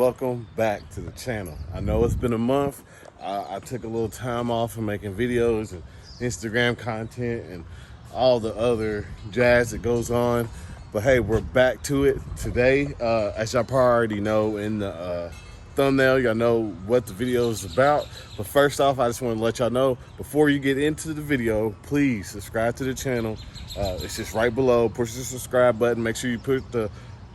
welcome back to the channel. I know it's been a month. I took a little time off from making videos and Instagram content and all the other jazz that goes on, but hey, we're back to it today. As y'all probably already know in the thumbnail, y'all know what the video is about. But first off, I just want to let y'all know, before you get into the video, please subscribe to the channel. It's just right below. Push the subscribe button. Make sure you put the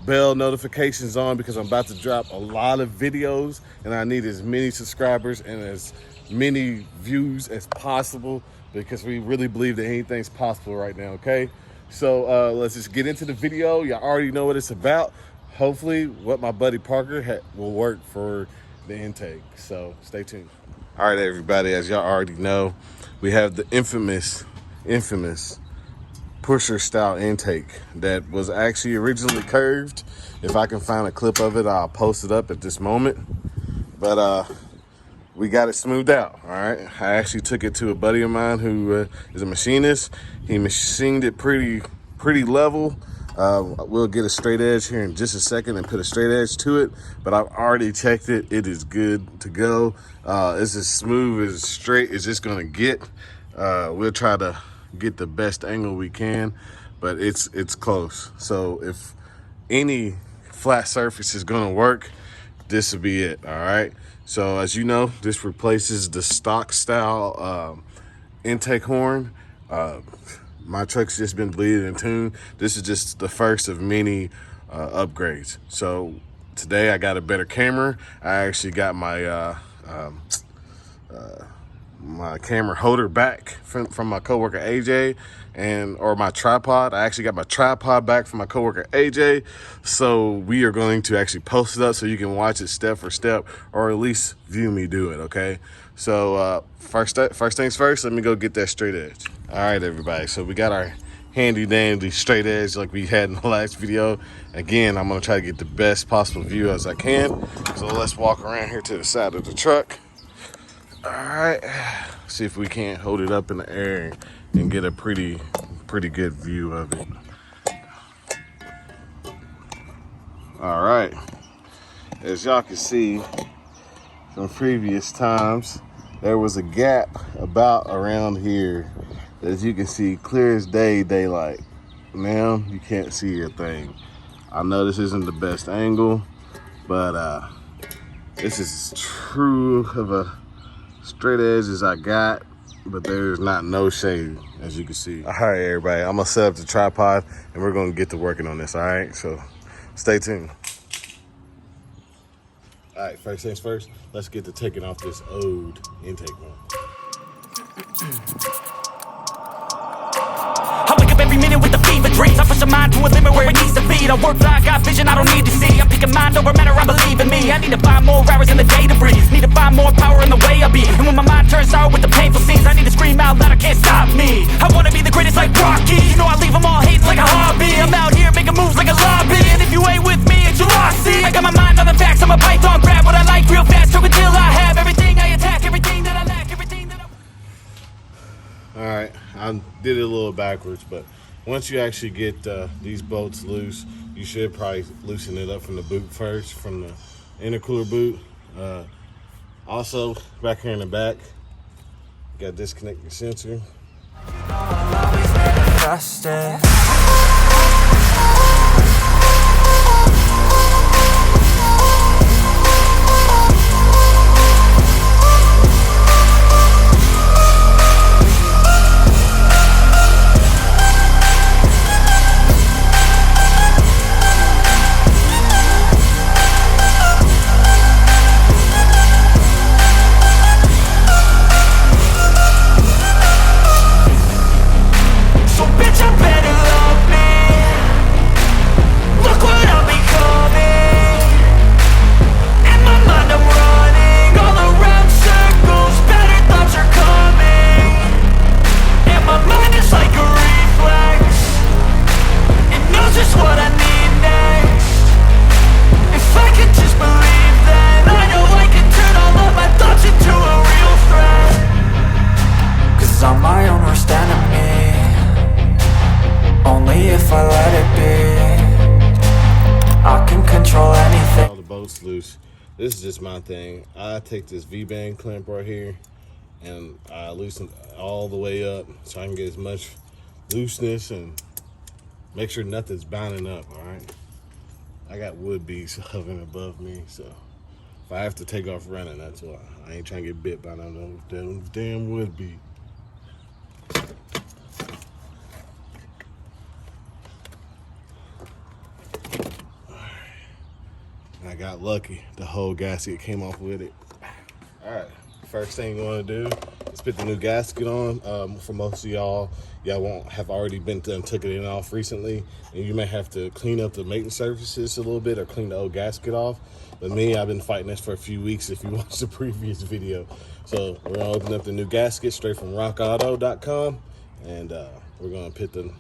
bell notifications on, because I'm about to drop a lot of videos and I need as many subscribers and as many views as possible, because we really believe that anything's possible right now. Okay, so let's just get into the video. Y'all already know what it's about. Hopefully what my buddy Parker will work for the intake, so stay tuned. All right, everybody, as y'all already know, we have the infamous Pusher style intake that was actually originally curved. If I can find a clip of it, I'll post it up at this moment. But we got it smoothed out. All right, I actually took it to a buddy of mine who is a machinist. He machined it pretty level. We'll get a straight edge here in just a second and put a straight edge to it, but I've already checked it. It is good to go. It's as smooth, as straight as it's gonna get. We'll try to get the best angle we can, but it's close. So if any flat surface is gonna work, this will be it. All right, so as you know, this replaces the stock style intake horn. My truck's just been bleeding in tune. This is just the first of many upgrades. So today I got a better camera. I actually got my my camera holder back from my coworker AJ, or my tripod. I actually got my tripod back from my coworker AJ. So we are going to actually post it up so you can watch it step for step, or at least view me do it. Okay, so first things first, let me go get that straight edge. All right, everybody, so we got our handy dandy straight edge like we had in the last video. Again, I'm gonna try to get the best possible view as I can. So let's walk around here to the side of the truck. All right, see if we can't hold it up in the air and get a pretty good view of it. All right, as y'all can see from previous times, there was a gap about around here. As you can see, clear as day, daylight. Now you can't see a thing. I know this isn't the best angle, but this is true of a straight edge as I got, but there's not no shade, as you can see. All right, everybody, I'm gonna set up the tripod and we're gonna get to working on this. All right, so stay tuned. All right, first things first, let's get to taking off this old intake one. I wake up every minute with the fever dreams. I push my mind to a limit where it needs to be. I work blind, got vision I don't need to see. I'm picking mind over matter, I believe in me. I need to find more hours in the day to breathe. Need to find more power in the way I be. And when my mind turns sour with the painful scenes, I need to scream out loud, I can't stop me. I wanna be the greatest like Rocky. You know I leave them all hating like a hobby. I'm out here making moves like a lobby. And if you ain't with me, it's your loss. See, I got my mind on the facts. I'm a python, grab what I like real fast. Till until I have everything I attack, everything that I lack, everything that I... All right, I did it a little backwards, but once you actually get these bolts loose, you should probably loosen it up from the boot first, from the intercooler boot. Also, back here in the back, you got to disconnect your sensor. Loose. this is just my thing. I take this V-band clamp right here and I loosen all the way up so I can get as much looseness and make sure nothing's bounding up, all right? I got wood bees hovering above me, so if I have to take off running, that's why. I ain't trying to get bit by them damn wood bees. I got lucky. The whole gasket came off with it. All right, first thing you want to do is put the new gasket on. For most of y'all won't have already been done took it off recently, and you may have to clean up the maintenance surfaces a little bit or clean the old gasket off. But me, I've been fighting this for a few weeks if you watched the previous video. So we're gonna open up the new gasket straight from rockauto.com, and we're gonna put the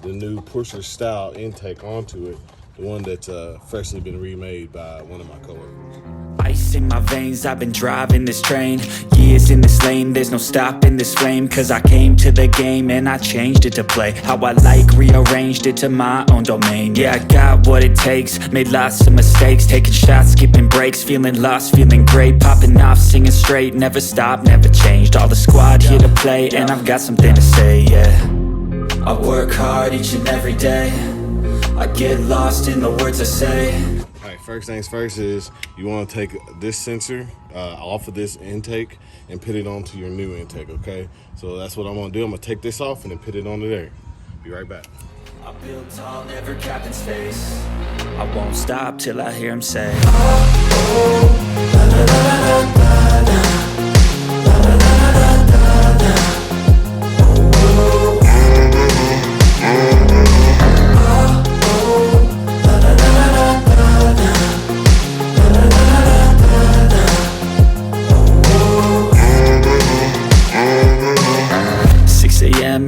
new Pusher style intake onto it. The one that's freshly been remade by one of my coworkers. Ice in my veins, I've been driving this train. Years in this lane, there's no stopping this flame. Cause I came to the game and I changed it to play how I like, rearranged it to my own domain. Yeah, I got what it takes, made lots of mistakes, taking shots, skipping breaks, feeling lost, feeling great, popping off, singing straight, never stopped, never changed. All the squad here to play and I've got something to say, yeah. I work hard each and every day, I get lost in the words I say. All right, first things first is you want to take this sensor off of this intake and put it onto your new intake, okay? So that's what I'm going to do. I'm going to take this off and then put it onto there. Be right back. I build tall, never capped in space. I won't stop till I hear him say, oh, la, la, la, la, la, la.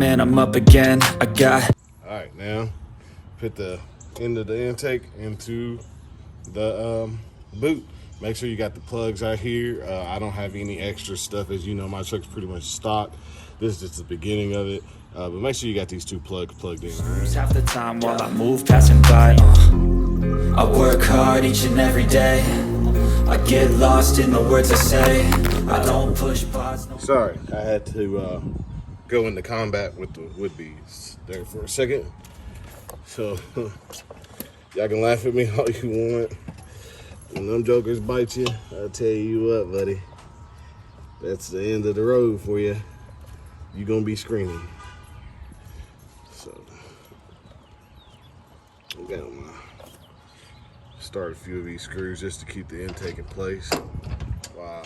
And I'm up again, I got. All right, now put the end of the intake into the boot. Make sure you got the plugs out here. I don't have any extra stuff. As you know, my truck's pretty much stock. This is just the beginning of it. But make sure you got these two plugs plugged in. Right? Half the time while I move, passing by. I work hard each and every day. I get lost in the words I say. I don't push pause. No. Sorry, I had to go into combat with the wood bees there for a second. So y'all can laugh at me all you want. When them jokers bite you, I'll tell you what, buddy. That's the end of the road for you. You're gonna be screaming. So I'm gonna start a few of these screws just to keep the intake in place. Wow.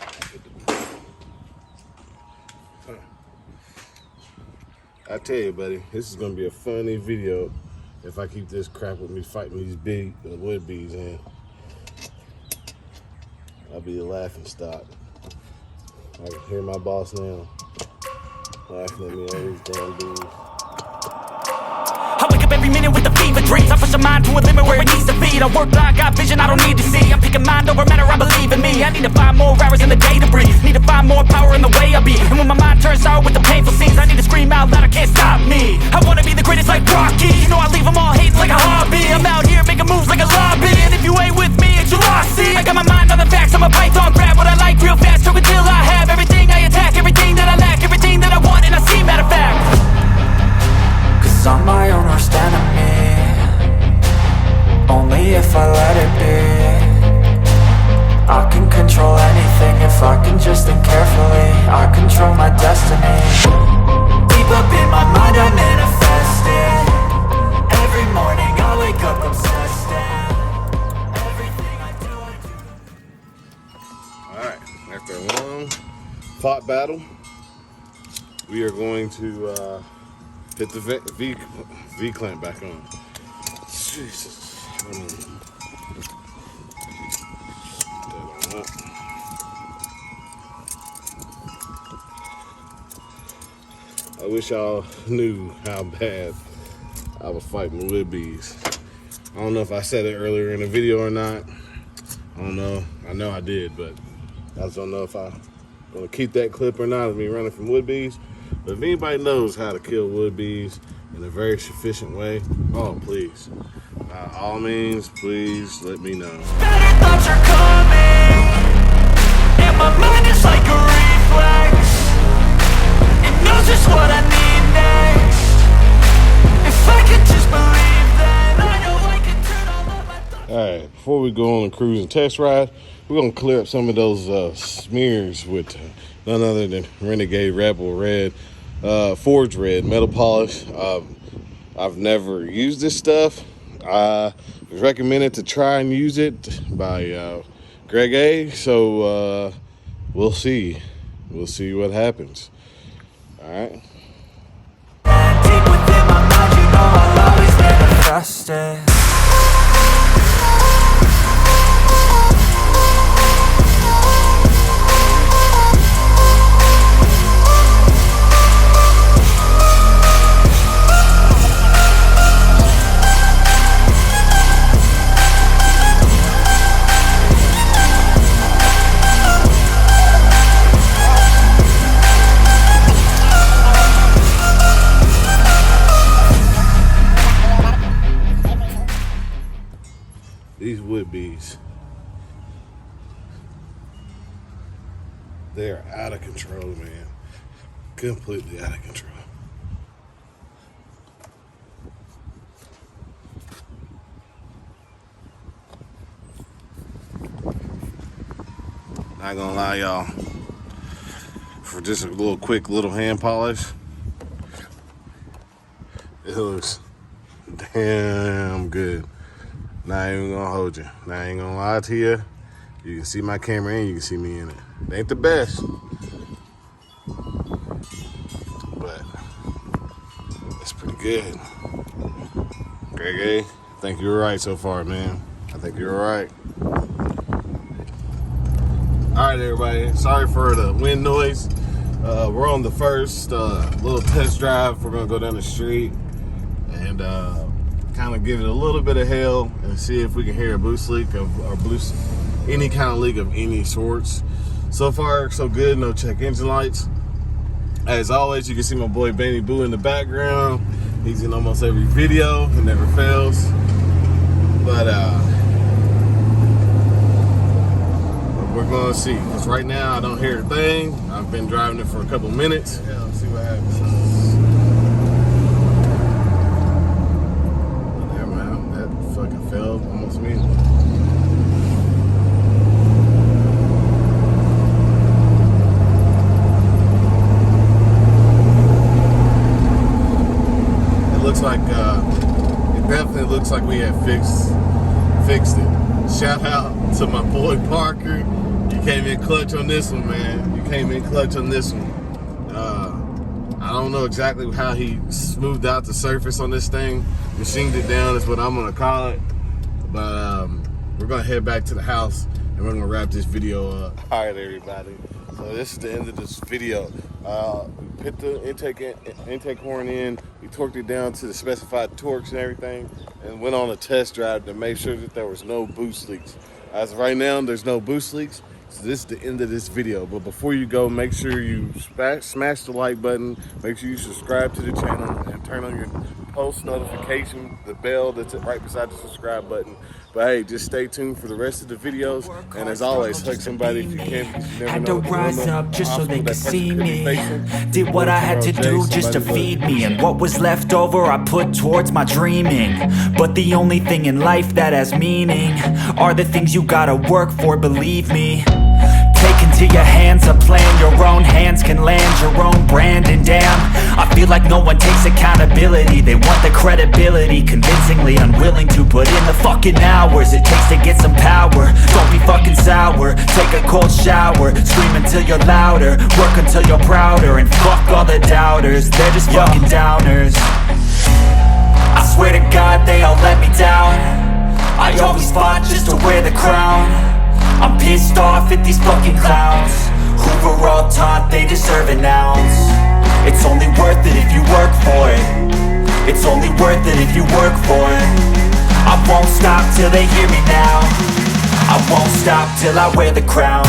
I tell you, buddy, this is gonna be a funny video if I keep this crap with me fighting these big wood bees in. I'll be a laughing stock. I can hear my boss now laughing at me, all these damn bees. I wake up every minute with the fever dreams. I push a mind to a limit where it needs to be. I work blind, got vision I don't need to see. I'm picking mind over matter, I believe in me. I need to find more hours in the day to breathe. Need to find more power in the way I be. And when my mind turns sour with the painful scenes, I need to scream out loud, I can't stop me. I wanna be the greatest like Rocky. You know I leave them all hating like a hobby. I'm out here making moves like a lobby. And if you ain't with me, it's your loss. See, I got my mind on the facts. I'm a python, grab what I like real fast. Choke until I have everything I attack. Everything that I lack, everything that I want. And I see, matter of fact, cause I'm my own worst enemy. Only if I let it be. I can control anything if I can just think carefully. I control my destiny. Deep up in my mind I manifest it. Every morning I wake up obsessed and everything I do. Alright, after a long fought battle, we are going to hit the V-clamp back on. Jesus. I wish y'all knew how bad I was fighting wood bees. I don't know if I said it earlier in the video or not. I don't know. I know I did, but I just don't know if I'm gonna keep that clip or not of me running from wood bees. But if anybody knows how to kill wood bees in a very sufficient way, oh please, by all means, please let me know. Better thoughts are coming. my mind is like a reflex. It knows just what I need next. If I could just believe that, I know I could turn all of my thoughts. Alright, before we go on a cruise and test ride, we're going to clear up some of those smears with none other than Renegade Rebel Red, Forge Red metal polish. I've never used this stuff. I was recommended to try and use it by Greg A. So we'll see. We'll see what happens. Alright. Deep within my mind, you know I'll always manifest it. These would-be's, they're out of control, man. Completely out of control. Not gonna lie, y'all, for just a little quick little hand polish, it looks damn good. Not even gonna hold you. Now I ain't gonna lie to you. You can see my camera and you can see me in it. It ain't the best, but it's pretty good. Greg A, I think you're right so far, man. I think you're right. All right, everybody. Sorry for the wind noise. We're on the first little test drive. We're gonna go down the street and kind of give it a little bit of hell and see if we can hear a boost leak or any kind of leak of any sorts. So far, so good. No check engine lights. As always, you can see my boy Benny Boo in the background. He's in almost every video. It never fails. But we're gonna see. Because right now I don't hear a thing. I've been driving it for a couple minutes. Yeah, let's see what happens. Failed almost immediately. It looks like it definitely looks like we have fixed it. Shout out to my boy Parker. You came in clutch on this one, man. You came in clutch on this one. I don't know exactly how he smoothed out the surface on this thing. Machined it down is what I'm gonna call it. But we're gonna head back to the house and we're gonna wrap this video up. All right, everybody. So this is the end of this video. Put the intake horn in. We torqued it down to the specified torques and everything, and went on a test drive to make sure that there was no boost leaks. As of right now, there's no boost leaks. So this is the end of this video. But before you go, make sure you smash the like button. Make sure you subscribe to the channel and turn on your post notification, the bell that's right beside the subscribe button. But hey, just stay tuned for the rest of the videos. And as always, hug somebody if you can, because you never know had to rise up just so they could see me. Did what I had to do just to feed me, and what was left over I put towards my dreaming. But the only thing in life that has meaning are the things you gotta work for, believe me. Take into your hands a plan, your own hands can land your own brand. And damn, I feel like no one takes accountability. They want the credibility, convincingly unwilling to put in the fucking hours it takes to get some power. Don't be fucking sour, take a cold shower, scream until you're louder, work until you're prouder. And fuck all the doubters, they're just fucking downers. I swear to God they all let me down. I always fought just to wear the crown. I'm pissed off at these fucking clowns who were all taught they deserve an ounce. It's only worth it if you work for it. It's only worth it if you work for it. I won't stop till they hear me now. I won't stop till I wear the crown.